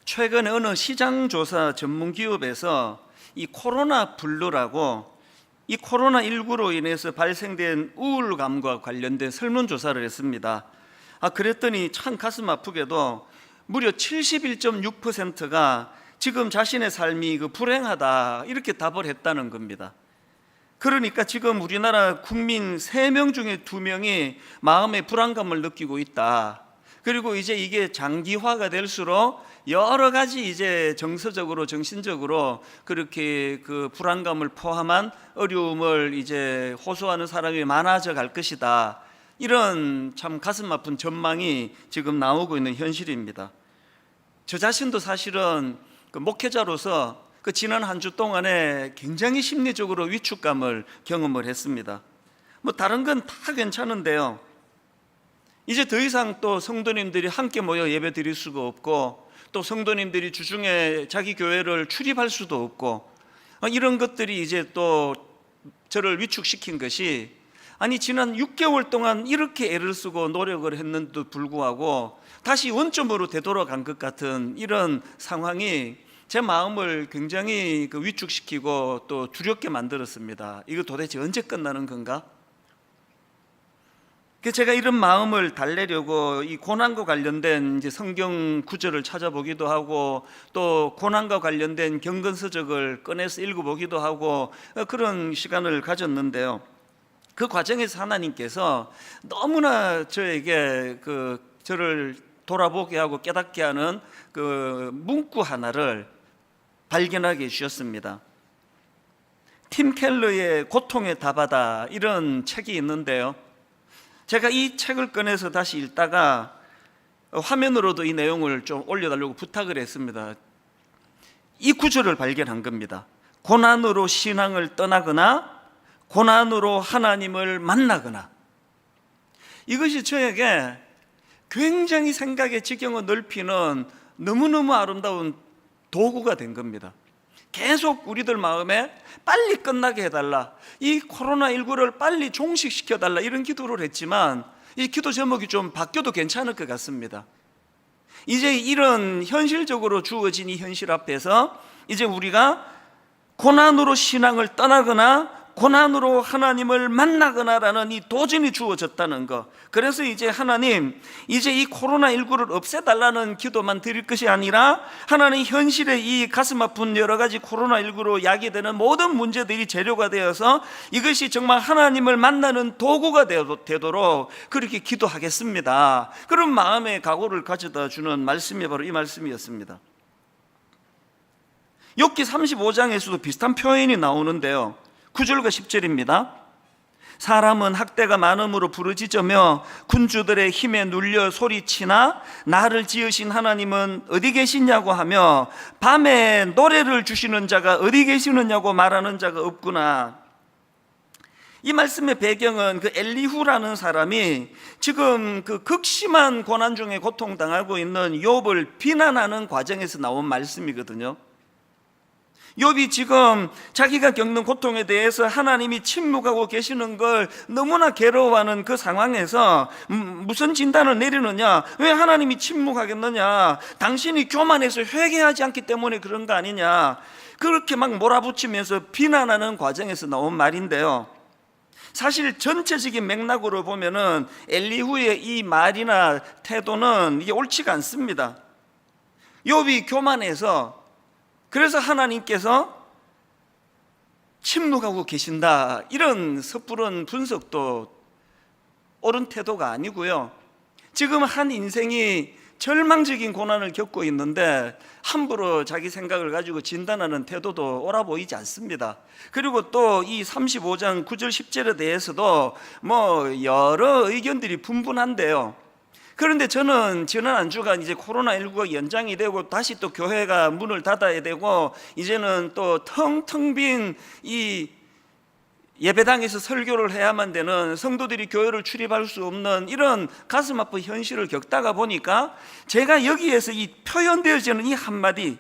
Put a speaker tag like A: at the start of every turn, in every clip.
A: 최근에 어느 시장조사 전문기업에서 이 코로나 블루라고 이 코로나19로 인해서 발생된 우울감과 관련된 설문조사를 했습니다. 그랬더니 참 가슴 아프게도 무려 71.6%가 지금 자신의 삶이 불행하다 이렇게 답을 했다는 겁니다. 그러니까 지금 우리나라 국민 3명 중에 2명이 마음의 불안감을 느끼고 있다. 그리고 이제 이게 장기화가 될수록 여러 가지 이제 정서적으로 정신적으로 그렇게 그 불안감을 포함한 어려움을 이제 호소하는 사람이 많아져 갈 것이다. 이런 참 가슴 아픈 전망이 지금 나오고 있는 현실입니다. 저 자신도 사실은 그 목회자로서 그 지난 한 주 동안에 굉장히 심리적으로 위축감을 경험을 했습니다. 뭐 다른 건 다 괜찮은데요, 이제 더 이상 또 성도님들이 함께 모여 예배 드릴 수가 없고, 또 성도님들이 주중에 자기 교회를 출입할 수도 없고, 이런 것들이 이제 또 저를 위축시킨 것이, 아니 지난 6개월 동안 이렇게 애를 쓰고 노력을 했는데도 불구하고 다시 원점으로 되돌아간 것 같은 이런 상황이 제 마음을 굉장히 위축시키고 또 두렵게 만들었습니다. 이거 도대체 언제 끝나는 건가? 제가 이런 마음을 달래려고 이 고난과 관련된 이제 성경 구절을 찾아보기도 하고, 또 고난과 관련된 경건서적을 꺼내서 읽어보기도 하고 그런 시간을 가졌는데요, 그 과정에서 하나님께서 너무나 저에게 저를 돌아보게 하고 깨닫게 하는 그 문구 하나를 발견하게 해주셨습니다. 팀 켈러의 고통의 답하다, 이런 책이 있는데요, 제가 이 책을 꺼내서 다시 읽다가 화면으로도 이 내용을 좀 올려달라고 부탁을 했습니다. 이 구절을 발견한 겁니다. 고난으로 신앙을 떠나거나 고난으로 하나님을 만나거나. 이것이 저에게 굉장히 생각의 지경을 넓히는 너무너무 아름다운 도구가 된 겁니다. 계속 우리들 마음에 빨리 끝나게 해달라, 이 코로나19를 빨리 종식시켜달라, 이런 기도를 했지만 이 기도 제목이 좀 바뀌어도 괜찮을 것 같습니다. 이제 이런 현실적으로 주어진 이 현실 앞에서 이제 우리가 고난으로 신앙을 떠나거나 고난으로 하나님을 만나거나라는 이 도전이 주어졌다는 것. 그래서 이제 하나님, 이제 이 코로나19를 없애달라는 기도만 드릴 것이 아니라 하나님, 현실의 이 가슴 아픈 여러 가지 코로나19로 야기되는 모든 문제들이 재료가 되어서 이것이 정말 하나님을 만나는 도구가 되도록 그렇게 기도하겠습니다. 그런 마음의 각오를 가져다 주는 말씀이 바로 이 말씀이었습니다. 욥기 35장에서도 비슷한 표현이 나오는데요, 9절과 10절입니다. 사람은 학대가 많음으로 부르짖으며 군주들의 힘에 눌려 소리치나 나를 지으신 하나님은 어디 계시냐고 하며 밤에 노래를 주시는 자가 어디 계시느냐고 말하는 자가 없구나. 이 말씀의 배경은 그 엘리후라는 사람이 지금 그 극심한 고난 중에 고통당하고 있는 욥을 비난하는 과정에서 나온 말씀이거든요. 욥이 지금 자기가 겪는 고통에 대해서 하나님이 침묵하고 계시는 걸 너무나 괴로워하는 그 상황에서 무슨 진단을 내리느냐, 왜 하나님이 침묵하겠느냐, 당신이 교만해서 회개하지 않기 때문에 그런 거 아니냐, 그렇게 막 몰아붙이면서 비난하는 과정에서 나온 말인데요, 사실 전체적인 맥락으로 보면은 엘리후의 이 말이나 태도는 이게 옳지가 않습니다. 욥이 교만해서, 그래서 하나님께서 침묵하고 계신다, 이런 섣부른 분석도 옳은 태도가 아니고요, 지금 한 인생이 절망적인 고난을 겪고 있는데 함부로 자기 생각을 가지고 진단하는 태도도 옳아 보이지 않습니다. 그리고 또 이 35장 9절 10절에 대해서도 뭐 여러 의견들이 분분한데요, 그런데 저는 지난 한 주간 이제 코로나19가 연장이 되고 다시 또 교회가 문을 닫아야 되고 이제는 또 텅텅 빈 이 예배당에서 설교를 해야만 되는, 성도들이 교회를 출입할 수 없는 이런 가슴 아픈 현실을 겪다가 보니까 제가 여기에서 이 표현되어지는 이 한마디,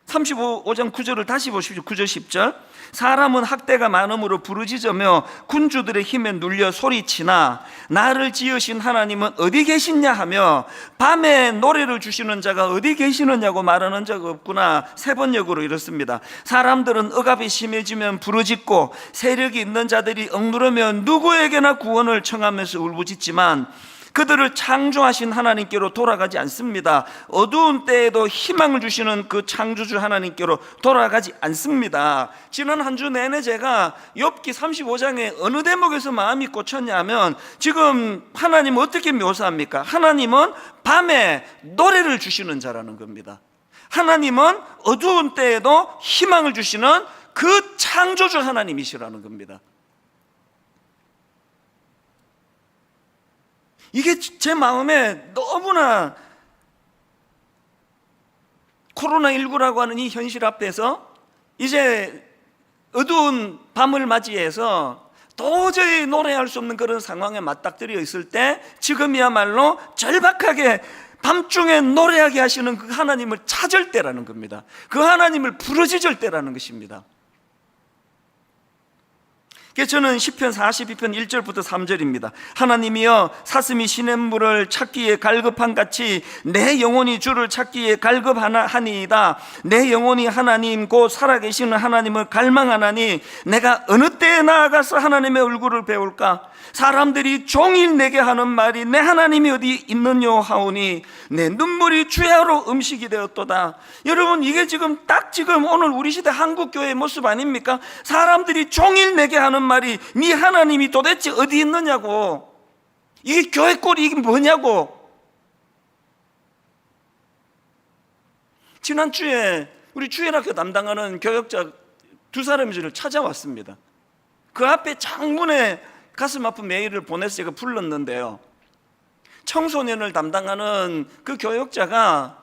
A: 35장 9절을 다시 보십시오. 9절 10절. 사람은 학대가 많음으로 부르짖으며 군주들의 힘에 눌려 소리치나 나를 지으신 하나님은 어디 계시냐 하며 밤에 노래를 주시는 자가 어디 계시느냐고 말하는 자가 없구나. 세 번역으로 이렇습니다. 사람들은 억압이 심해지면 부르짖고 세력이 있는 자들이 억누르면 누구에게나 구원을 청하면서 울부짖지만 그들을 창조하신 하나님께로 돌아가지 않습니다. 어두운 때에도 희망을 주시는 그 창조주 하나님께로 돌아가지 않습니다. 지난 한 주 내내 제가 욥기 35장에 어느 대목에서 마음이 꽂혔냐 하면 지금 하나님 어떻게 묘사합니까? 하나님은 밤에 노래를 주시는 자라는 겁니다. 하나님은 어두운 때에도 희망을 주시는 그 창조주 하나님이시라는 겁니다. 이게 제 마음에 너무나 코로나19라고 하는 이 현실 앞에서 이제 어두운 밤을 맞이해서 도저히 노래할 수 없는 그런 상황에 맞닥뜨려 있을 때 지금이야말로 절박하게 밤중에 노래하게 하시는 그 하나님을 찾을 때라는 겁니다. 그 하나님을 부르짖을 때라는 것입니다. 그래서 저는 시편 42편 1절부터 3절입니다. 하나님이여 사슴이 시냇물을 찾기에 갈급한 같이 내 영혼이 주를 찾기에 갈급하니이다. 내 영혼이 하나님 곧 살아계시는 하나님을 갈망하나니 내가 어느 때에 나아가서 하나님의 얼굴을 배울까? 사람들이 종일 내게 하는 말이 내 하나님이 어디 있느냐 하오니 내 눈물이 주야로 음식이 되었도다. 여러분, 이게 지금 오늘 우리 시대 한국교회의 모습 아닙니까? 사람들이 종일 내게 하는 말이 네 하나님이 도대체 어디 있느냐고, 이게 교회 꼴이 이게 뭐냐고. 지난주에 우리 주일학교 담당하는 교역자 두 사람이 저를 찾아왔습니다. 그 앞에 장문의 가슴 아픈 메일을 보내서 제가 불렀는데요, 청소년을 담당하는 그 교역자가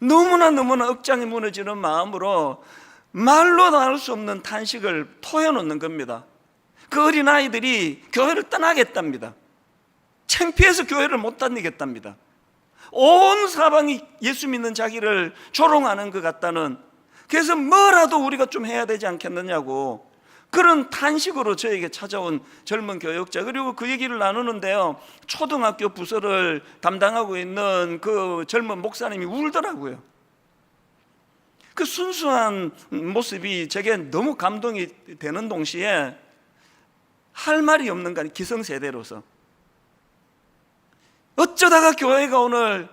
A: 너무나 억장이 무너지는 마음으로 말로도 할 수 없는 탄식을 토해놓는 겁니다. 그 어린아이들이 교회를 떠나겠답니다. 창피해서 교회를 못 다니겠답니다. 온 사방이 예수 믿는 자기를 조롱하는 것 같다는, 그래서 뭐라도 우리가 좀 해야 되지 않겠느냐고 그런 탄식으로 저에게 찾아온 젊은 교역자, 그리고 그 얘기를 나누는데요, 초등학교 부서를 담당하고 있는 그 젊은 목사님이 울더라고요. 그 순수한 모습이 제게 너무 감동이 되는 동시에 할 말이 없는 거 아니에요. 기성세대로서 어쩌다가 교회가 오늘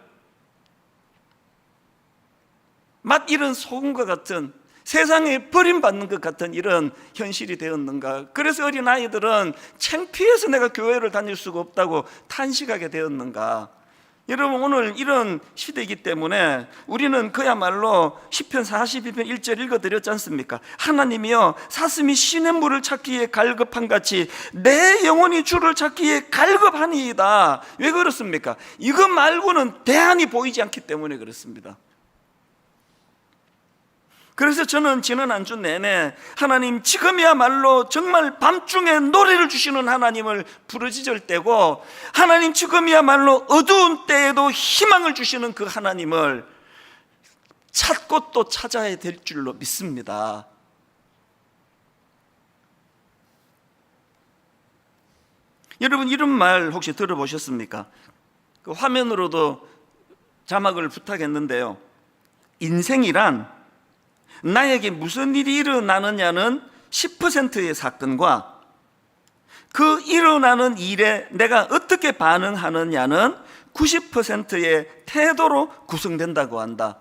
A: 맛 잃은 소금과 같은, 세상에 버림받는 것 같은 이런 현실이 되었는가. 그래서 어린아이들은 창피해서 내가 교회를 다닐 수가 없다고 탄식하게 되었는가. 여러분, 오늘 이런 시대이기 때문에 우리는 그야말로 시편 42편 1절 읽어드렸지 않습니까? 하나님이여 사슴이 시냇물을 찾기에 갈급한 같이 내 영혼이 주를 찾기에 갈급하니이다. 왜 그렇습니까? 이것 말고는 대안이 보이지 않기 때문에 그렇습니다. 그래서 저는 지난 한 주 내내 하나님, 지금이야말로 정말 밤중에 노래를 주시는 하나님을 부르짖을 때고, 하나님 지금이야말로 어두운 때에도 희망을 주시는 그 하나님을 찾고 또 찾아야 될 줄로 믿습니다. 여러분, 이런 말 혹시 들어보셨습니까? 그 화면으로도 자막을 부탁했는데요, 인생이란 나에게 무슨 일이 일어나느냐는 10%의 사건과 그 일어나는 일에 내가 어떻게 반응하느냐는 90%의 태도로 구성된다고 한다.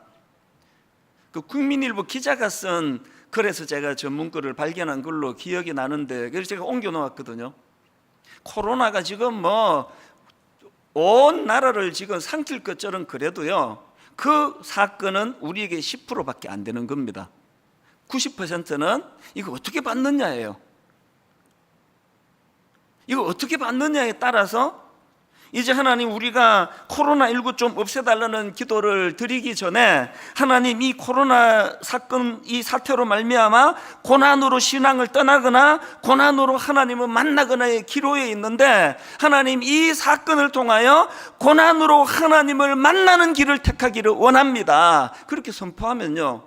A: 그 국민일보 기자가 쓴 글에서 제가 전문글을 발견한 걸로 기억이 나는데, 그래서 제가 옮겨 놓았거든요. 코로나가 지금 온 나라를 지금 삼킬 것처럼 그래도요, 그 사건은 우리에게 10%밖에 안 되는 겁니다. 90%는 이거 어떻게 받느냐예요. 이거 어떻게 받느냐에 따라서 이제 하나님, 우리가 코로나19 좀 없애달라는 기도를 드리기 전에 하나님, 이 코로나 사건, 이 사태로 말미암아 고난으로 신앙을 떠나거나 고난으로 하나님을 만나거나의 기로에 있는데, 하나님 이 사건을 통하여 고난으로 하나님을 만나는 길을 택하기를 원합니다. 그렇게 선포하면요,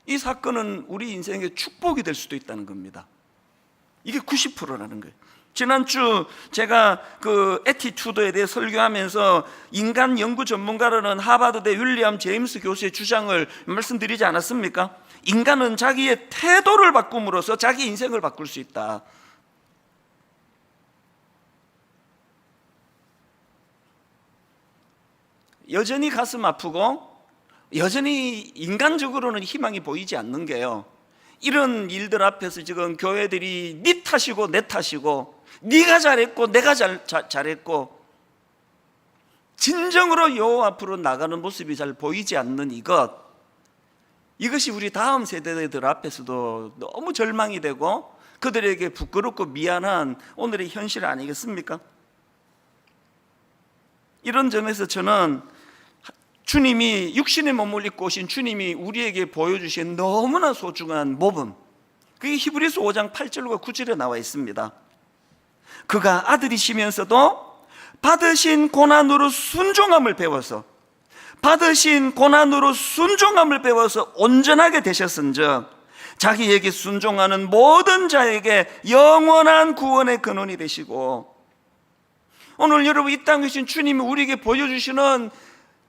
A: 이 사건은 우리 인생의 축복이 될 수도 있다는 겁니다. 이게 90%라는 거예요. 지난주 제가 그 애티튜드에 대해 설교하면서 인간 연구 전문가로는 하버드대 윌리엄 제임스 교수의 주장을 말씀드리지 않았습니까? 인간은 자기의 태도를 바꿈으로써 자기 인생을 바꿀 수 있다. 여전히 가슴 아프고 여전히 인간적으로는 희망이 보이지 않는 게요, 이런 일들 앞에서 지금 교회들이 네 탓이고 내 탓이고 네가 잘했고 내가 잘했고 진정으로 여호와 앞으로 나가는 모습이 잘 보이지 않는 이것이 우리 다음 세대들 앞에서도 너무 절망이 되고 그들에게 부끄럽고 미안한 오늘의 현실 아니겠습니까? 이런 점에서 저는 주님이 육신의 몸을 입고 오신 주님이 우리에게 보여주신 너무나 소중한 모범, 그게 히브리서 5장 8절과 9절에 나와 있습니다. 그가 아들이시면서도 받으신 고난으로 순종함을 배워서 온전하게 되셨은즉 자기에게 순종하는 모든 자에게 영원한 구원의 근원이 되시고, 오늘 여러분 이 땅에 계신 주님이 우리에게 보여주시는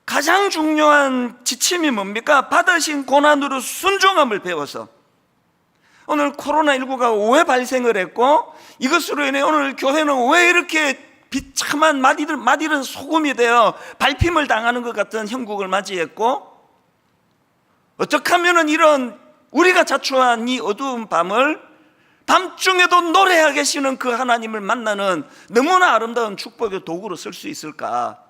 A: 가장 중요한 지침이 뭡니까? 받으신 고난으로 순종함을 배워서. 오늘 코로나19가 왜 발생을 했고 이것으로 인해 오늘 교회는 왜 이렇게 비참한 맛이른 소금이 되어 밟힘을 당하는 것 같은 형국을 맞이했고, 어떻게 하면 이런 우리가 자초한 이 어두운 밤을 밤중에도 노래하게 계시는 그 하나님을 만나는 너무나 아름다운 축복의 도구로 쓸 수 있을까?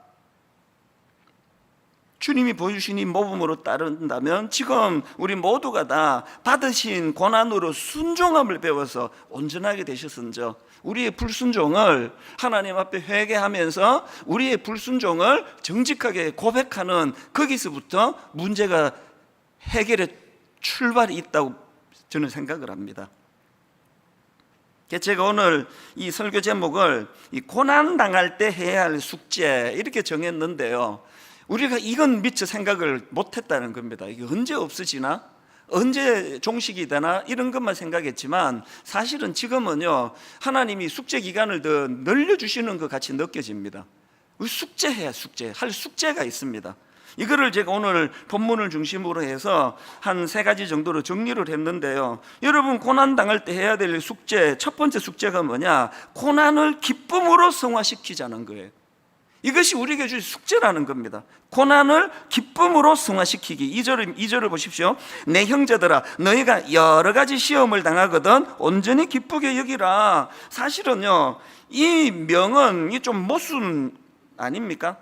A: 주님이 보여주신 이 모범으로 따른다면 지금 우리 모두가 다 받으신 고난으로 순종함을 배워서 온전하게 되셨은즉 우리의 불순종을 하나님 앞에 회개하면서 우리의 불순종을 정직하게 고백하는 거기서부터 문제가 해결의 출발이 있다고 저는 생각을 합니다. 제가 오늘 이 설교 제목을 고난당할 때 해야 할 숙제 이렇게 정했는데요, 우리가 이건 미처 생각을 못했다는 겁니다. 이게 언제 없어지나? 언제 종식이 되나? 이런 것만 생각했지만 사실은 지금은요, 하나님이 숙제 기간을 더 늘려주시는 것 같이 느껴집니다. 숙제해야 할 숙제가 있습니다. 이거를 제가 오늘 본문을 중심으로 해서 한 3가지 정도로 정리를 했는데요, 여러분 고난당할 때 해야 될 숙제, 첫 번째 숙제가 뭐냐? 고난을 기쁨으로 성화시키자는 거예요. 이것이 우리에게 주신 숙제라는 겁니다. 고난을 기쁨으로 승화시키기. 2절을 보십시오. 내 형제들아, 너희가 여러 가지 시험을 당하거든 온전히 기쁘게 여기라. 사실은요, 이 명은 좀 모순 아닙니까?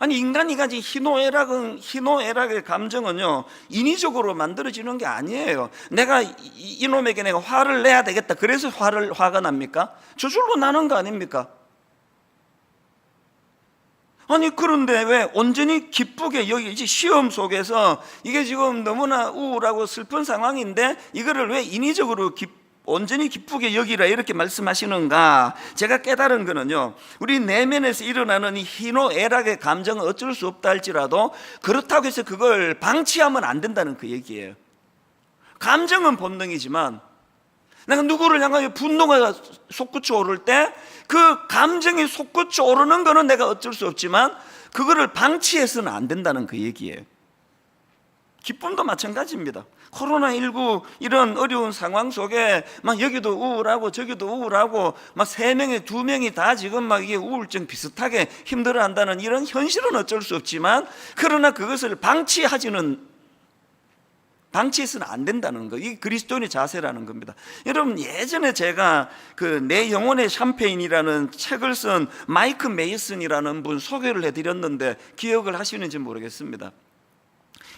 A: 아니, 인간이 가진 희노애락의 감정은요, 인위적으로 만들어지는 게 아니에요. 내가 이놈에게 내가 화를 내야 되겠다, 그래서 화가 납니까? 저절로 나는 거 아닙니까? 아니, 그런데 왜 온전히 기쁘게 여기지? 시험 속에서 이게 지금 너무나 우울하고 슬픈 상황인데 이거를 왜 인위적으로 온전히 기쁘게 여기라 이렇게 말씀하시는가? 제가 깨달은 거는요, 우리 내면에서 일어나는 이 희노애락의 감정은 어쩔 수 없다 할지라도 그렇다고 해서 그걸 방치하면 안 된다는 그 얘기예요. 감정은 본능이지만 내가 누구를 향하여 분노가 솟구쳐 오를 때 그 감정이 솟구쳐 오르는 거는 내가 어쩔 수 없지만 그거를 방치해서는 안 된다는 그 얘기예요. 기쁨도 마찬가지입니다. 코로나19 이런 어려운 상황 속에 막 여기도 우울하고 저기도 우울하고 막 3명에 2명이 다 지금 막 이게 우울증 비슷하게 힘들어 한다는 이런 현실은 어쩔 수 없지만, 그러나 그것을 방치해서는 안 된다는 거, 이게 그리스도인의 자세라는 겁니다. 여러분, 예전에 제가 그 내 영혼의 샴페인이라는 책을 쓴 마이크 메이슨이라는 분 소개를 해드렸는데 기억을 하시는지 모르겠습니다.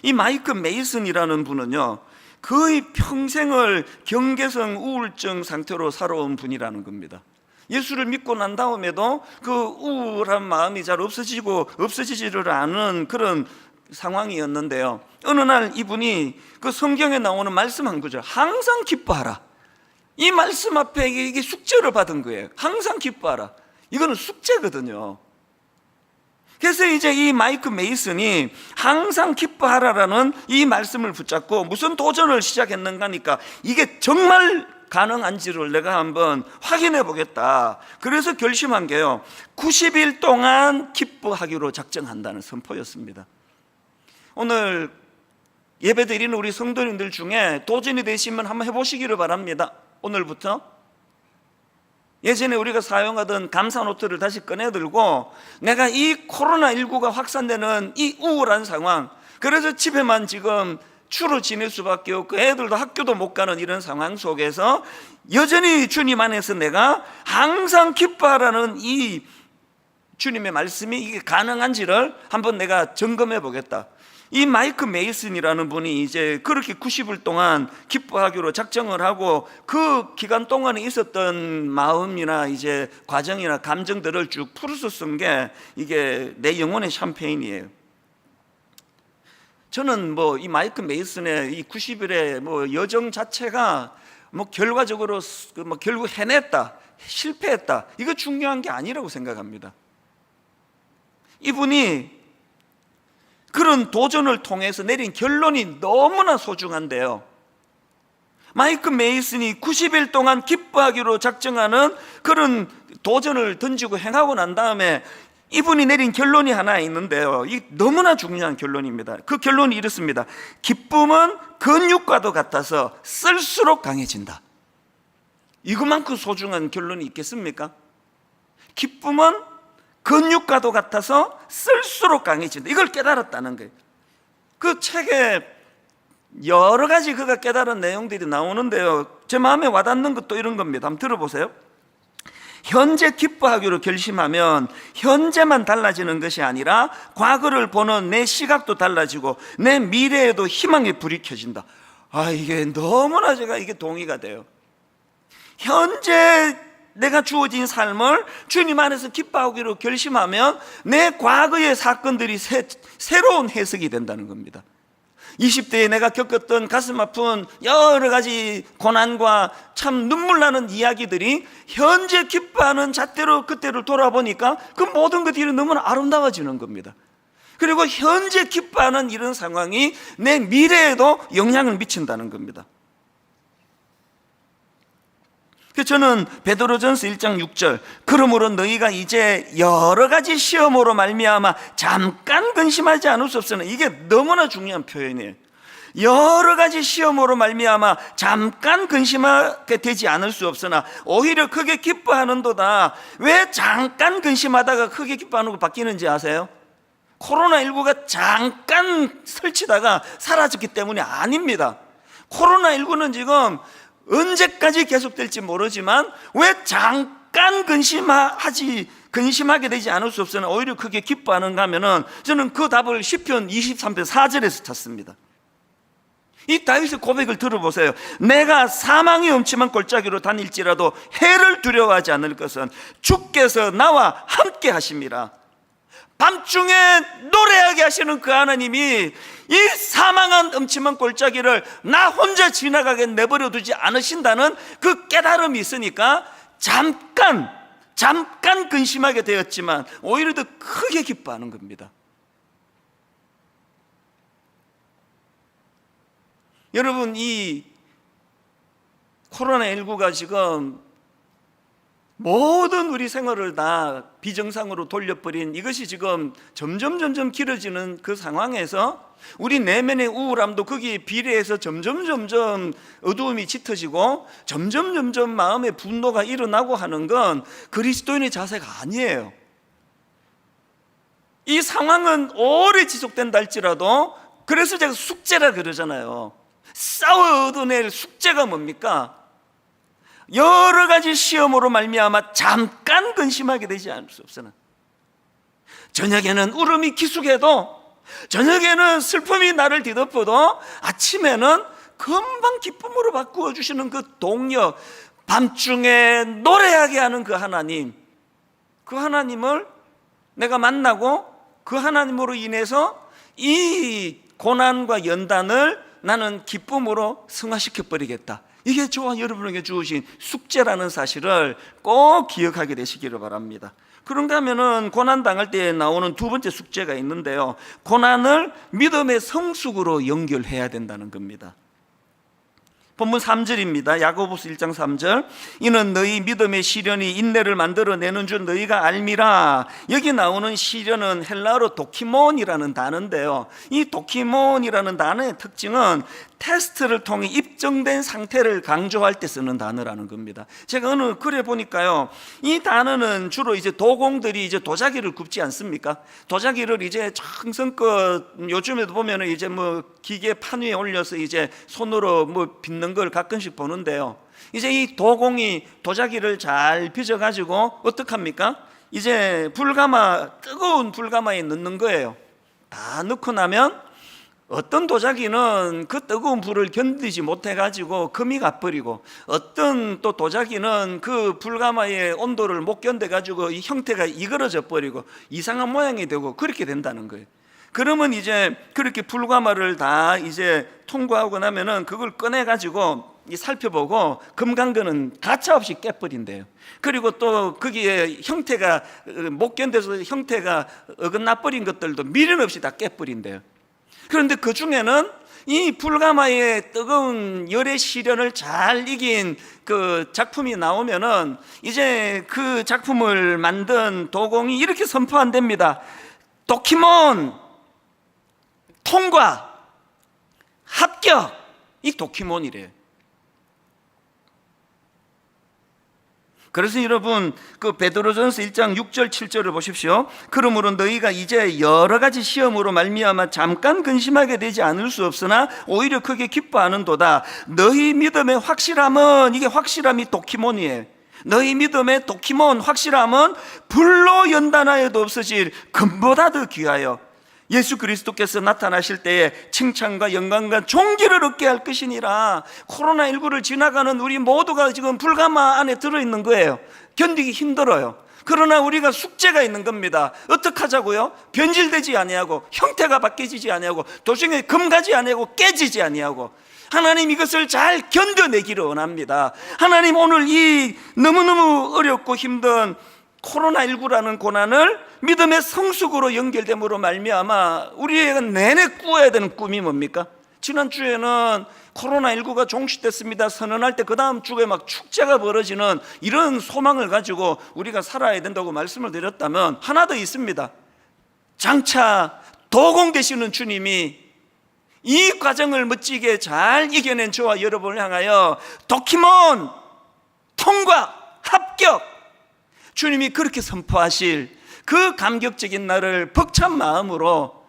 A: 이 마이크 메이슨이라는 분은요, 거의 평생을 경계성 우울증 상태로 살아온 분이라는 겁니다. 예수를 믿고 난 다음에도 그 우울한 마음이 잘 없어지지를 않은 그런 상황이었는데요, 어느 날 이분이 그 성경에 나오는 말씀 한 구절, 항상 기뻐하라, 이 말씀 앞에 이게 숙제를 받은 거예요. 항상 기뻐하라, 이거는 숙제거든요. 그래서 이제 이 마이크 메이슨이 항상 기뻐하라라는 이 말씀을 붙잡고 무슨 도전을 시작했는가 하니까 이게 정말 가능한지를 내가 한번 확인해 보겠다. 그래서 결심한 게요, 90일 동안 기뻐하기로 작정한다는 선포였습니다. 오늘 예배 드리는 우리 성도님들 중에 도전이 되시면 한번 해보시기를 바랍니다. 오늘부터 예전에 우리가 사용하던 감사 노트를 다시 꺼내들고, 내가 이 코로나19가 확산되는 이 우울한 상황, 그래서 집에만 지금 주로 지낼 수밖에 없고 애들도 학교도 못 가는 이런 상황 속에서 여전히 주님 안에서 내가 항상 기뻐하라는 이 주님의 말씀이 이게 가능한지를 한번 내가 점검해 보겠다. 이 마이크 메이슨이라는 분이 이제 그렇게 90일 동안 기뻐하기로 작정을 하고 그 기간 동안에 있었던 마음이나 이제 과정이나 감정들을 쭉 풀어서 쓴 게 이게 내 영혼의 샴페인이에요. 저는 뭐 이 마이크 메이슨의 이 90일의 뭐 여정 자체가 뭐 결과적으로 뭐 결국 해냈다, 실패했다, 이거 중요한 게 아니라고 생각합니다. 이분이 그런 도전을 통해서 내린 결론이 너무나 소중한데요, 마이크 메이슨이 90일 동안 기뻐하기로 작정하는 그런 도전을 던지고 행하고 난 다음에 이분이 내린 결론이 하나 있는데요, 이 너무나 중요한 결론입니다. 그 결론이 이렇습니다. 기쁨은 근육과도 같아서 쓸수록 강해진다. 이것만큼 소중한 결론이 있겠습니까? 기쁨은 근육과도 같아서 쓸수록 강해진다. 이걸 깨달았다는 거예요. 그 책에 여러 가지 그가 깨달은 내용들이 나오는데요, 제 마음에 와닿는 것도 이런 겁니다. 한번 들어보세요. 현재 기뻐하기로 결심하면 현재만 달라지는 것이 아니라 과거를 보는 내 시각도 달라지고 내 미래에도 희망의 불이 켜진다. 이게 너무나 제가 이게 동의가 돼요. 현재 내가 주어진 삶을 주님 안에서 기뻐하기로 결심하면 내 과거의 사건들이 새로운 해석이 된다는 겁니다. 20대에 내가 겪었던 가슴 아픈 여러 가지 고난과 참 눈물 나는 이야기들이 현재 기뻐하는 잣대로 그때를 돌아보니까 그 모든 것들이 너무나 아름다워지는 겁니다. 그리고 현재 기뻐하는 이런 상황이 내 미래에도 영향을 미친다는 겁니다. 저는 베드로전서 1장 6절, 그러므로 너희가 이제 여러 가지 시험으로 말미암아 잠깐 근심하지 않을 수 없으나, 이게 너무나 중요한 표현이에요. 여러 가지 시험으로 말미암아 잠깐 근심하게 되지 않을 수 없으나 오히려 크게 기뻐하는도다. 왜 잠깐 근심하다가 크게 기뻐하는 거 바뀌는지 아세요? 코로나19가 잠깐 설치다가 사라졌기 때문이 아닙니다. 코로나19는 지금 언제까지 계속될지 모르지만 왜 잠깐 근심하게 되지 않을 수 없으나 오히려 크게 기뻐하는가 하면은, 저는 그 답을 시편 23편 4절에서 찾습니다. 이 다윗의 고백을 들어보세요. 내가 사망의 음침한 골짜기로 다닐지라도 해를 두려워하지 않을 것은 주께서 나와 함께 하심이라. 밤중에 노래하게 하시는 그 하나님이 이 사망한 음침한 골짜기를 나 혼자 지나가게 내버려 두지 않으신다는 그 깨달음이 있으니까 잠깐 근심하게 되었지만 오히려 더 크게 기뻐하는 겁니다. 여러분, 이 코로나19가 지금 모든 우리 생활을 다 비정상으로 돌려버린 이것이 지금 점점 길어지는 그 상황에서 우리 내면의 우울함도 거기에 비례해서 점점 어두움이 짙어지고 점점 마음의 분노가 일어나고 하는 건 그리스도인의 자세가 아니에요. 이 상황은 오래 지속된다 할지라도, 그래서 제가 숙제라 그러잖아요. 싸워 얻어낼 숙제가 뭡니까? 여러 가지 시험으로 말미암아 잠깐 근심하게 되지 않을 수 없으나, 저녁에는 울음이 기숙해도, 저녁에는 슬픔이 나를 뒤덮어도 아침에는 금방 기쁨으로 바꾸어 주시는 그 동력, 밤중에 노래하게 하는 그 하나님, 그 하나님을 내가 만나고 그 하나님으로 인해서 이 고난과 연단을 나는 기쁨으로 승화시켜 버리겠다. 이게 저와 여러분에게 주어진 숙제라는 사실을 꼭 기억하게 되시기를 바랍니다. 그런가 하면은 고난 당할 때 나오는 두 번째 숙제가 있는데요, 고난을 믿음의 성숙으로 연결해야 된다는 겁니다. 본문 3절입니다. 야고보서 1장 3절. 이는 너희 믿음의 시련이 인내를 만들어내는 줄 너희가 알미라. 여기 나오는 시련은 헬라어로 도키몬이라는 단어인데요, 이 도키몬이라는 단어의 특징은 테스트를 통해 입증된 상태를 강조할 때 쓰는 단어라는 겁니다. 제가 어느 글에 보니까요, 이 단어는 주로 이제 도공들이 이제 도자기를 굽지 않습니까? 도자기를 이제 정성껏 요즘에도 보면은 이제 뭐 기계 판 위에 올려서 이제 손으로 뭐 빚는 걸 가끔씩 보는데요, 이제 이 도공이 도자기를 잘 빚어가지고 어떡합니까? 이제 뜨거운 불가마에 넣는 거예요. 다 넣고 나면 어떤 도자기는 그 뜨거운 불을 견디지 못해가지고 금이 가버리고, 어떤 또 도자기는 그 불가마의 온도를 못 견뎌가지고 이 형태가 이그러져 버리고 이상한 모양이 되고 그렇게 된다는 거예요. 그러면 이제 그렇게 불가마를 다 이제 통과하고 나면은 그걸 꺼내가지고 살펴보고 금간 거는 가차없이 깨버린대요. 그리고 또 거기에 형태가 못 견뎌서 형태가 어긋나 버린 것들도 미련 없이 다 깨버린대요. 그런데 그 중에는 이 불가마의 뜨거운 열의 시련을 잘 이긴 그 작품이 나오면은 이제 그 작품을 만든 도공이 이렇게 선포한답니다. 도키몬 통과 합격. 이 도키몬이래요. 그래서 여러분 그 베드로전서 1장 6절 7절을 보십시오. 그러므로 너희가 이제 여러 가지 시험으로 말미암아 잠깐 근심하게 되지 않을 수 없으나 오히려 크게 기뻐하는도다. 너희 믿음의 확실함은, 이게 확실함이 도키몬이에요. 너희 믿음의 도키몬 확실함은 불로 연단하여도 없어질 금보다 더 귀하여 예수 그리스도께서 나타나실 때에 칭찬과 영광과 존귀를 얻게 할 것이니라. 코로나19를 지나가는 우리 모두가 지금 불가마 안에 들어있는 거예요. 견디기 힘들어요. 그러나 우리가 숙제가 있는 겁니다. 어떻게 하자고요? 변질되지 아니하고 형태가 바뀌지 아니하고 도중에 금가지 아니하고 깨지지 아니하고, 하나님 이것을 잘 견뎌내기를 원합니다. 하나님 오늘 이 너무너무 어렵고 힘든 코로나19라는 고난을 믿음의 성숙으로 연결됨으로 말미암아 우리가 내내 꾸어야 되는 꿈이 뭡니까? 지난주에는 코로나19가 종식됐습니다 선언할 때 그 다음 주에 막 축제가 벌어지는 이런 소망을 가지고 우리가 살아야 된다고 말씀을 드렸다면, 하나 더 있습니다. 장차 도공 되시는 주님이 이 과정을 멋지게 잘 이겨낸 저와 여러분을 향하여 도키몬 통과 합격, 주님이 그렇게 선포하실 그 감격적인 날을 벅찬 마음으로,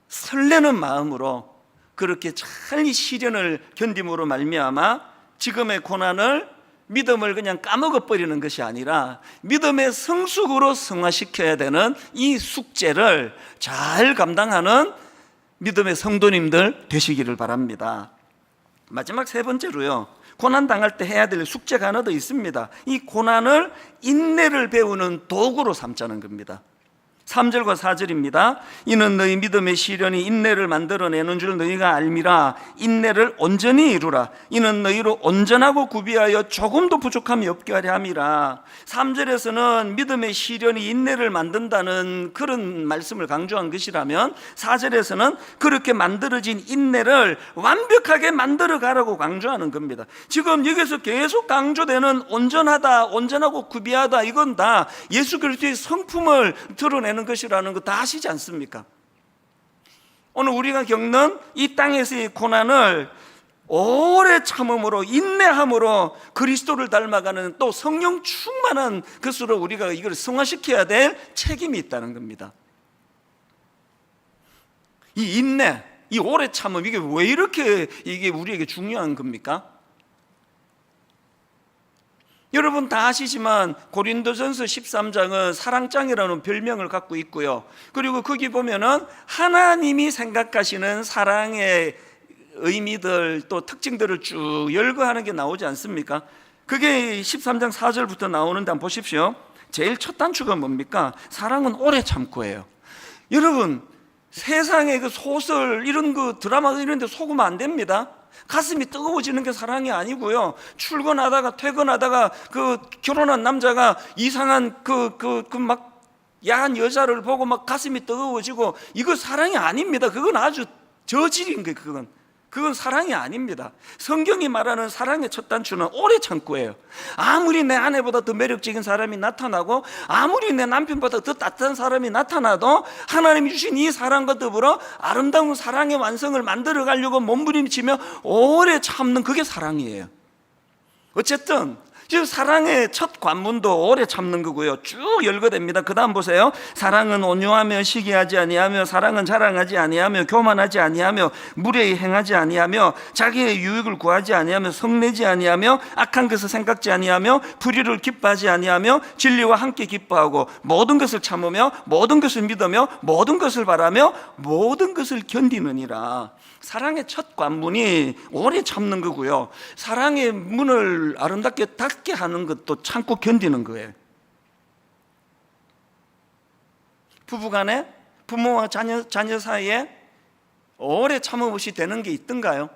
A: 설레는 마음으로 그렇게 잘 이 시련을 견딤으로 말미암아 지금의 고난을, 믿음을 그냥 까먹어버리는 것이 아니라 믿음의 성숙으로 성화시켜야 되는 이 숙제를 잘 감당하는 믿음의 성도님들 되시기를 바랍니다. 마지막 세 번째로요, 고난 당할 때 해야 될 숙제가 하나 더 있습니다. 이 고난을 인내를 배우는 도구로 삼자는 겁니다. 3절과 4절입니다. 이는 너희 믿음의 시련이 인내를 만들어내는 줄 너희가 알미라. 인내를 온전히 이루라. 이는 너희로 온전하고 구비하여 조금도 부족함이 없게 하려 함이라. 3절에서는 믿음의 시련이 인내를 만든다는 그런 말씀을 강조한 것이라면, 4절에서는 그렇게 만들어진 인내를 완벽하게 만들어 가라고 강조하는 겁니다. 지금 여기서 계속 강조되는 온전하다, 온전하고 구비하다, 이건 다 예수 그리스도의 성품을 드러내는 것이라는 거 다 아시지 않습니까? 오늘 우리가 겪는 이 땅에서의 고난을 오래 참음으로, 인내함으로 그리스도를 닮아가는, 또 성령 충만한 것으로 우리가 이걸 성화시켜야 될 책임이 있다는 겁니다. 이 인내, 이 오래 참음, 이게 왜 이렇게 이게 우리에게 중요한 겁니까? 여러분 다 아시지만 고린도전서 13장은 사랑장이라는 별명을 갖고 있고요, 그리고 거기 보면은 하나님이 생각하시는 사랑의 의미들, 또 특징들을 쭉 열거하는 게 나오지 않습니까? 그게 13장 4절부터 나오는데 한번 보십시오. 제일 첫 단추가 뭡니까? 사랑은 오래 참고예요. 여러분 세상의 그 소설, 이런 거 드라마 이런 데 속으면 안 됩니다. 가슴이 뜨거워지는 게 사랑이 아니고요. 출근하다가 퇴근하다가 그 결혼한 남자가 이상한 막 야한 여자를 보고 막 가슴이 뜨거워지고, 이거 사랑이 아닙니다. 그건 아주 저질인 거예요. 그건 사랑이 아닙니다. 성경이 말하는 사랑의 첫 단추는 오래 참고예요. 아무리 내 아내보다 더 매력적인 사람이 나타나고, 아무리 내 남편보다 더 따뜻한 사람이 나타나도, 하나님이 주신 이 사랑과 더불어 아름다운 사랑의 완성을 만들어 가려고 몸부림치며 오래 참는, 그게 사랑이에요. 어쨌든 지금 사랑의 첫 관문도 오래 참는 거고요. 쭉 열거됩니다. 그 다음 보세요. 사랑은 온유하며 시기하지 아니하며, 사랑은 자랑하지 아니하며, 교만하지 아니하며, 무례히 행하지 아니하며, 자기의 유익을 구하지 아니하며, 성내지 아니하며, 악한 것을 생각지 아니하며, 불의를 기뻐하지 아니하며, 진리와 함께 기뻐하고, 모든 것을 참으며, 모든 것을 믿으며, 모든 것을 바라며, 모든 것을 견디느니라. 사랑의 첫 관문이 오래 참는 거고요. 사랑의 문을 아름답게 닫게 하는 것도 참고 견디는 거예요. 부부간에, 부모와 자녀 사이에 오래 참음없이 되는 게 있던가요?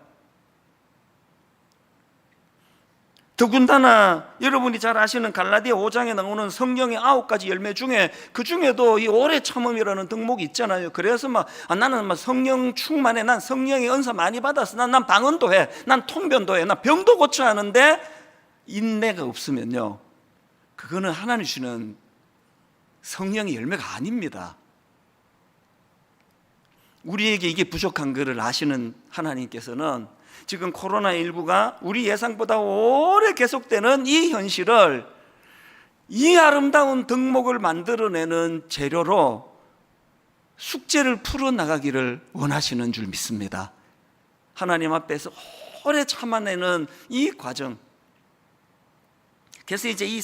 A: 더군다나 여러분이 잘 아시는 갈라디아 5장에 나오는 성령의 9가지 열매 중에, 그 중에도 이 오래 참음이라는 덕목이 있잖아요. 그래서 나는 성령 충만해, 난 성령의 은사 많이 받았어, 난 방언도 해, 난 통변도 해, 난 병도 고쳐 하는데 인내가 없으면요, 그거는 하나님 주시는 성령의 열매가 아닙니다. 우리에게 이게 부족한 것을 아시는 하나님께서는 지금 코로나19가 우리 예상보다 오래 계속되는 이 현실을, 이 아름다운 덕목을 만들어내는 재료로 숙제를 풀어나가기를 원하시는 줄 믿습니다. 하나님 앞에서 오래 참아내는 이 과정. 그래서 이제 이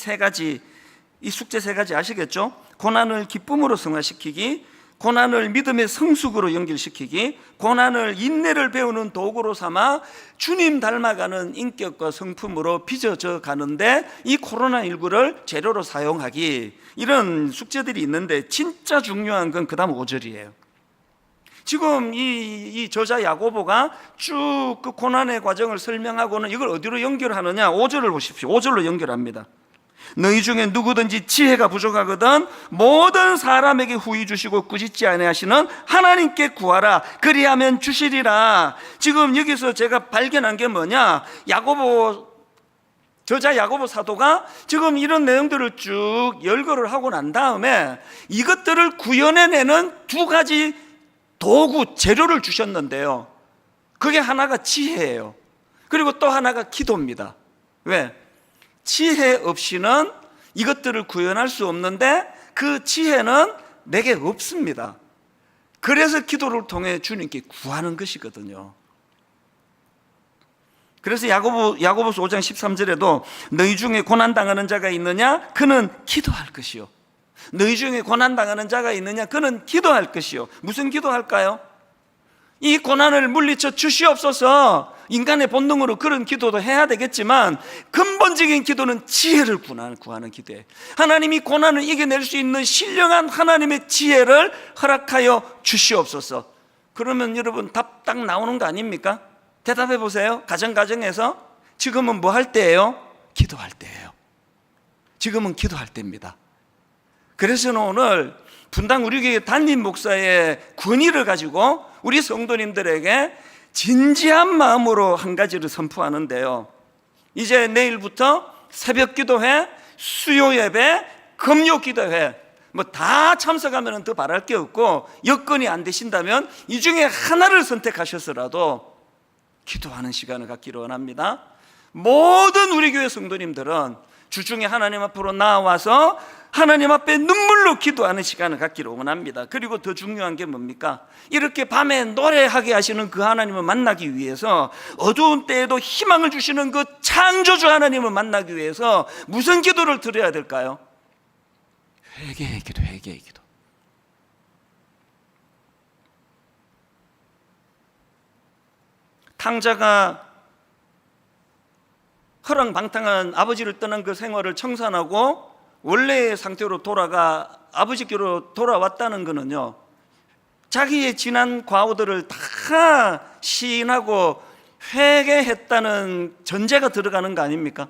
A: 숙제 세 가지 아시겠죠? 고난을 기쁨으로 승화시키기, 고난을 믿음의 성숙으로 연결시키기, 고난을 인내를 배우는 도구로 삼아 주님 닮아가는 인격과 성품으로 빚어져 가는데 이 코로나19를 재료로 사용하기, 이런 숙제들이 있는데 진짜 중요한 건 그 다음 5절이에요. 지금 이 저자 야고보가 쭉 그 고난의 과정을 설명하고는 이걸 어디로 연결하느냐? 5절을 보십시오. 5절로 연결합니다. 너희 중에 누구든지 지혜가 부족하거든 모든 사람에게 후히 주시고 꾸짖지 아니하시는 하나님께 구하라, 그리하면 주시리라. 지금 여기서 제가 발견한 게 뭐냐? 저자 야고보 사도가 지금 이런 내용들을 쭉 열거를 하고 난 다음에 이것들을 구현해내는 두 가지 도구, 재료를 주셨는데요, 그게 하나가 지혜예요. 그리고 또 하나가 기도입니다. 왜? 지혜 없이는 이것들을 구현할 수 없는데 그 지혜는 내게 없습니다. 그래서 기도를 통해 주님께 구하는 것이거든요. 그래서 야고보서 5장 13절에도 너희 중에 고난당하는 자가 있느냐? 그는 기도할 것이요. 너희 중에 고난당하는 자가 있느냐? 그는 기도할 것이요. 무슨 기도할까요? 이 고난을 물리쳐 주시옵소서. 인간의 본능으로 그런 기도도 해야 되겠지만 근본적인 기도는 지혜를 구하는 기도예요. 하나님이 고난을 이겨낼 수 있는 신령한 하나님의 지혜를 허락하여 주시옵소서. 그러면 여러분 답 딱 나오는 거 아닙니까? 대답해 보세요. 가정에서 지금은 뭐 할 때예요? 기도할 때예요. 지금은 기도할 때입니다. 그래서 오늘 분당 우리 교회 담임 목사의 권위를 가지고 우리 성도님들에게 진지한 마음으로 한 가지를 선포하는데요, 이제 내일부터 새벽 기도회, 수요 예배, 금요 기도회 다 참석하면 더 바랄 게 없고, 여건이 안 되신다면 이 중에 하나를 선택하셔서라도 기도하는 시간을 갖기를 원합니다. 모든 우리 교회 성도님들은 주중에 하나님 앞으로 나와서 하나님 앞에 눈물로 기도하는 시간을 갖기를 원합니다. 그리고 더 중요한 게 뭡니까? 이렇게 밤에 노래하게 하시는 그 하나님을 만나기 위해서, 어두운 때에도 희망을 주시는 그 창조주 하나님을 만나기 위해서 무슨 기도를 드려야 될까요? 회개의 기도, 회개의 기도. 탕자가 허랑방탕한 아버지를 떠난 그 생활을 청산하고 원래의 상태로 아버지께로 돌아왔다는 것은요, 자기의 지난 과오들을 다 시인하고 회개했다는 전제가 들어가는 거 아닙니까?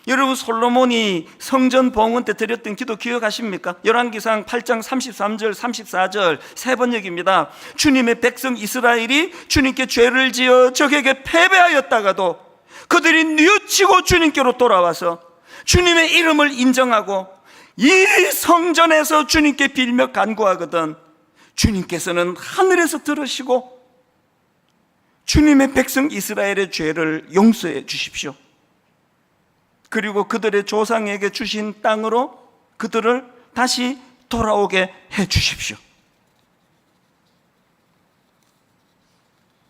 A: 여러분, 솔로몬이 성전 봉헌 때 드렸던 기도 기억하십니까? 열왕기상 8장 33절 34절 세 번역입니다. 주님의 백성 이스라엘이 주님께 죄를 지어 적에게 패배하였다가도 그들이 뉘우치고 주님께로 돌아와서 주님의 이름을 인정하고 이 성전에서 주님께 빌며 간구하거든 주님께서는 하늘에서 들으시고 주님의 백성 이스라엘의 죄를 용서해 주십시오. 그리고 그들의 조상에게 주신 땅으로 그들을 다시 돌아오게 해 주십시오.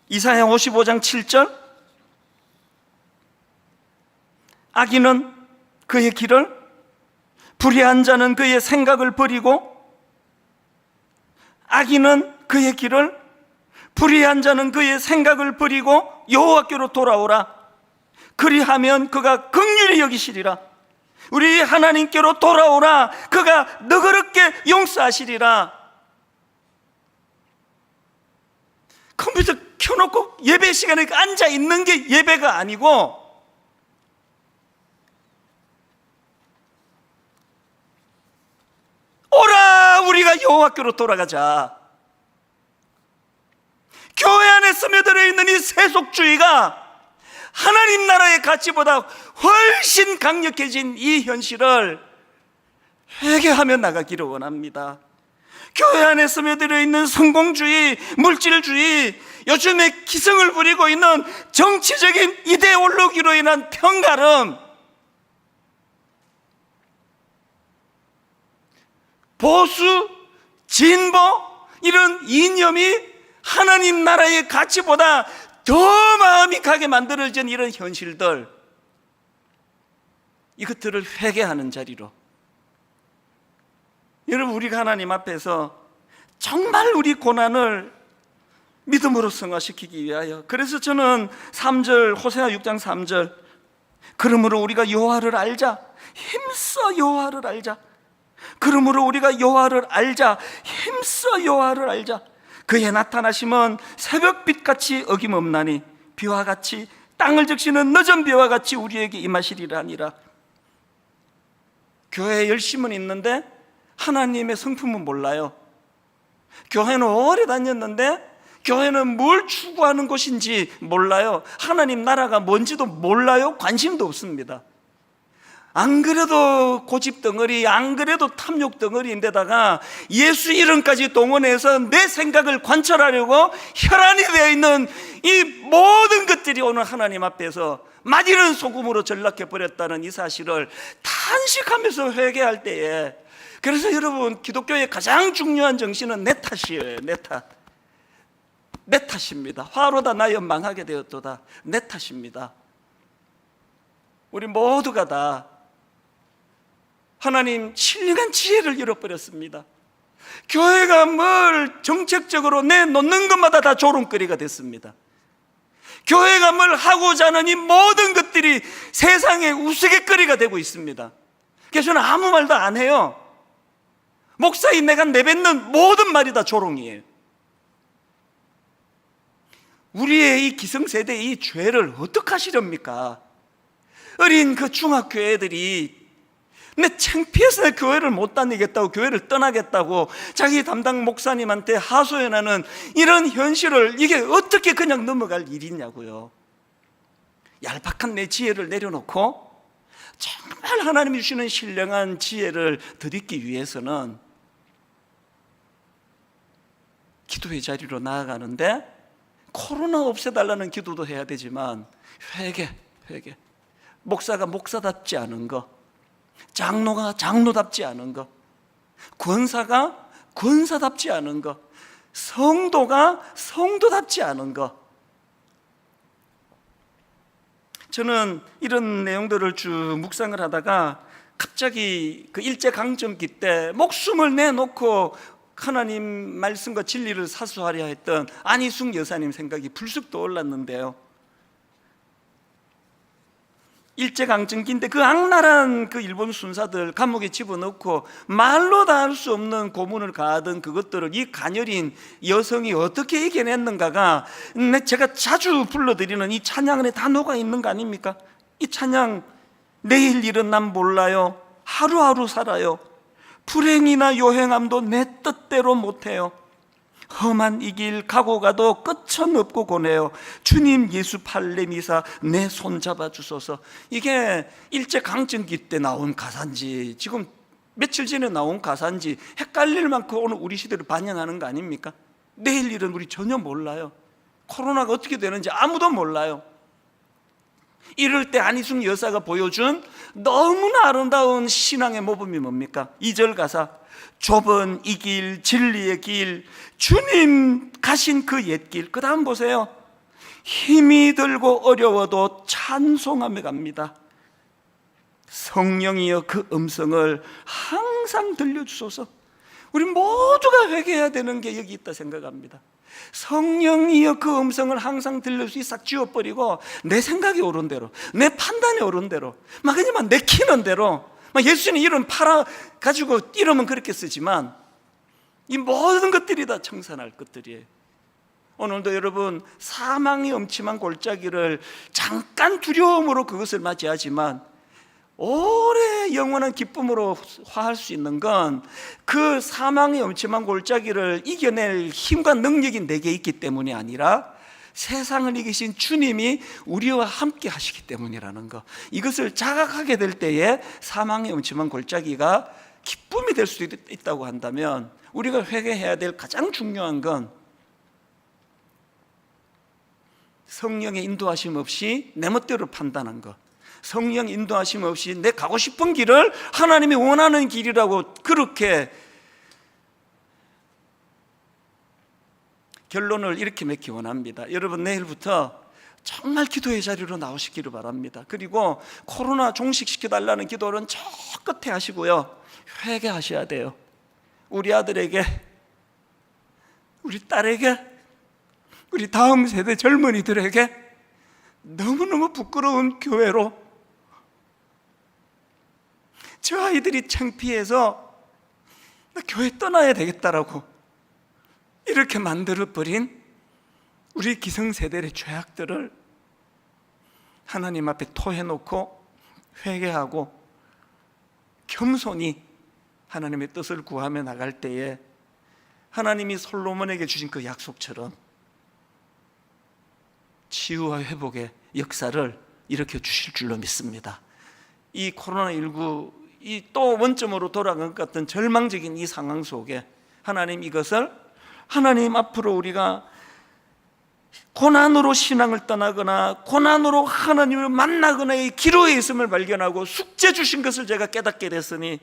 A: 이사야 55장 7절, 악인은 그의 길을, 불의한 자는 그의 생각을 버리고, 악인은 그의 길을, 불의한 자는 그의 생각을 버리고 여호와께로 돌아오라. 그리하면 그가 긍휼히 여기시리라. 우리 하나님께로 돌아오라. 그가 너그럽게 용서하시리라. 컴퓨터 켜놓고 예배 시간에 앉아 있는 게 예배가 아니고, 오라 우리가 여호와께로 돌아가자. 교회 안에 스며들어 있는 이 세속주의가 하나님 나라의 가치보다 훨씬 강력해진 이 현실을 회개하며 나가기를 원합니다. 교회 안에 스며들어 있는 성공주의, 물질주의, 요즘에 기승을 부리고 있는 정치적인 이데올로기로 인한 편가름, 보수, 진보, 이런 이념이 하나님 나라의 가치보다 더 마음이 가게 만들어진 이런 현실들, 이것들을 회개하는 자리로, 여러분, 우리가 하나님 앞에서 정말 우리 고난을 믿음으로 승화시키기 위하여, 그래서 저는 3절, 호세아 6장 3절, 그러므로 우리가 여호와를 알자, 힘써 여호와를 알자. 그러므로 우리가 여호와를 알자, 힘써 여호와를 알자. 그의 나타나심은 새벽빛같이 어김없나니 비와 같이, 땅을 적시는 늦은 비와 같이 우리에게 임하시리라니라. 교회에 열심은 있는데 하나님의 성품은 몰라요. 교회는 오래 다녔는데 교회는 뭘 추구하는 곳인지 몰라요. 하나님 나라가 뭔지도 몰라요. 관심도 없습니다. 안 그래도 고집덩어리, 안 그래도 탐욕덩어리인데다가 예수 이름까지 동원해서 내 생각을 관철하려고 혈안이 되어 있는 이 모든 것들이 오늘 하나님 앞에서 마디는 소금으로 전락해버렸다는 이 사실을 탄식하면서 회개할 때에, 그래서 여러분, 기독교의 가장 중요한 정신은 내 탓이에요. 내 탓입니다. 화로다 나여 망하게 되었도다. 내 탓입니다. 우리 모두가 다 하나님 신령한 지혜를 잃어버렸습니다. 교회가 뭘 정책적으로 내놓는 것마다 다 조롱거리가 됐습니다. 교회가 뭘 하고자 하는 이 모든 것들이 세상의 우스갯거리가 되고 있습니다. 그래서 저는 아무 말도 안 해요. 목사인 내가 내뱉는 모든 말이 다 조롱이에요. 우리의 이 기성세대의 이 죄를 어떻게 하시렵니까? 어린 그 중학교 애들이 내 창피해서 내 교회를 못 다니겠다고, 교회를 떠나겠다고 자기 담당 목사님한테 하소연하는 이런 현실을, 이게 어떻게 그냥 넘어갈 일이냐고요. 얄팍한 내 지혜를 내려놓고 정말 하나님이 주시는 신령한 지혜를 드리기 위해서는 기도의 자리로 나아가는데, 코로나 없애달라는 기도도 해야 되지만 회개, 목사가 목사답지 않은 거, 장로가 장로답지 않은 거, 권사가 권사답지 않은 거, 성도가 성도답지 않은 거. 저는 이런 내용들을 쭉 묵상을 하다가 갑자기 그 일제강점기 때 목숨을 내놓고 하나님 말씀과 진리를 사수하려 했던 안희숙 여사님 생각이 불쑥 떠올랐는데요, 일제강점기인데 그 악랄한 그 일본 순사들 감옥에 집어넣고 말로 다 할 수 없는 고문을 가하던 그것들을 이 가녀린 여성이 어떻게 이겨냈는가가 제가 자주 불러드리는 이 찬양 안에 다 녹아있는 거 아닙니까? 이 찬양, 내일 일은 난 몰라요, 하루하루 살아요, 불행이나 요행함도 내 뜻대로 못해요, 험한 이 길 가고 가도 끝은 없고 고네요, 주님 예수 팔레미사 내 손 잡아 주소서. 이게 일제강점기 때 나온 가사인지 지금 며칠 전에 나온 가사인지 헷갈릴 만큼 오늘 우리 시대를 반영하는 거 아닙니까? 내일 일은 우리 전혀 몰라요. 코로나가 어떻게 되는지 아무도 몰라요. 이럴 때 안희숙 여사가 보여준 너무나 아름다운 신앙의 모범이 뭡니까? 2절 가사, 좁은 이 길 진리의 길 주님 가신 그 옛길. 그 다음 보세요. 힘이 들고 어려워도 찬송하며 갑니다. 성령이여 그 음성을 항상 들려주소서. 우리 모두가 회개해야 되는 게 여기 있다 생각합니다. 성령이여 그 음성을 항상 들려주시. 싹 지워버리고 내 생각이 옳은 대로, 내 판단이 옳은 대로, 막 그냥 내키는 대로, 막 예수님 이름 팔아가지고 이름은 그렇게 쓰지만 이 모든 것들이 다 청산할 것들이에요. 오늘도 여러분 사망의 엄침한 골짜기를 잠깐 두려움으로 그것을 맞이하지만 오래 영원한 기쁨으로 화할 수 있는 건 그 사망의 엄침한 골짜기를 이겨낼 힘과 능력이 내게 있기 때문이 아니라 세상을 이기신 주님이 우리와 함께 하시기 때문이라는 것, 이것을 자각하게 될 때에 사망의 엄침한 골짜기가 기쁨이 될 수도 있다고 한다면 우리가 회개해야 될 가장 중요한 건 성령의 인도하심 없이 내 멋대로 판단한 것, 성령 인도하심 없이 내 가고 싶은 길을 하나님이 원하는 길이라고 그렇게 결론을 이렇게 맺기 원합니다. 여러분 내일부터 정말 기도의 자리로 나오시기를 바랍니다. 그리고 코로나 종식시켜달라는 기도는 저 끝에 하시고요, 회개하셔야 돼요. 우리 아들에게, 우리 딸에게, 우리 다음 세대 젊은이들에게 너무너무 부끄러운 교회로, 저 아이들이 창피해서 나 교회 떠나야 되겠다라고 이렇게 만들어버린 우리 기성세대의 죄악들을 하나님 앞에 토해놓고 회개하고 겸손히 하나님의 뜻을 구하며 나갈 때에 하나님이 솔로몬에게 주신 그 약속처럼 치유와 회복의 역사를 일으켜 주실 줄로 믿습니다. 이 코로나19 이 또 원점으로 돌아간 것 같은 절망적인 이 상황 속에 하나님 이것을, 하나님 앞으로 우리가 고난으로 신앙을 떠나거나 고난으로 하나님을 만나거나의 기로에 있음을 발견하고 숙제 주신 것을 제가 깨닫게 됐으니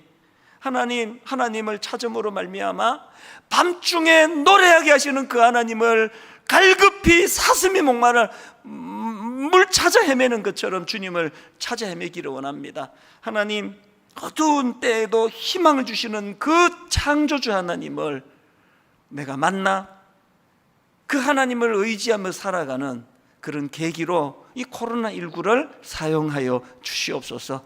A: 하나님을 찾음으로 말미암아 밤중에 노래하게 하시는 그 하나님을 갈급히 사슴이 목마를 물 찾아 헤매는 것처럼 주님을 찾아 헤매기를 원합니다. 하나님, 어두운 때에도 희망을 주시는 그 창조주 하나님을 내가 만나 그 하나님을 의지하며 살아가는 그런 계기로 이 코로나19를 사용하여 주시옵소서.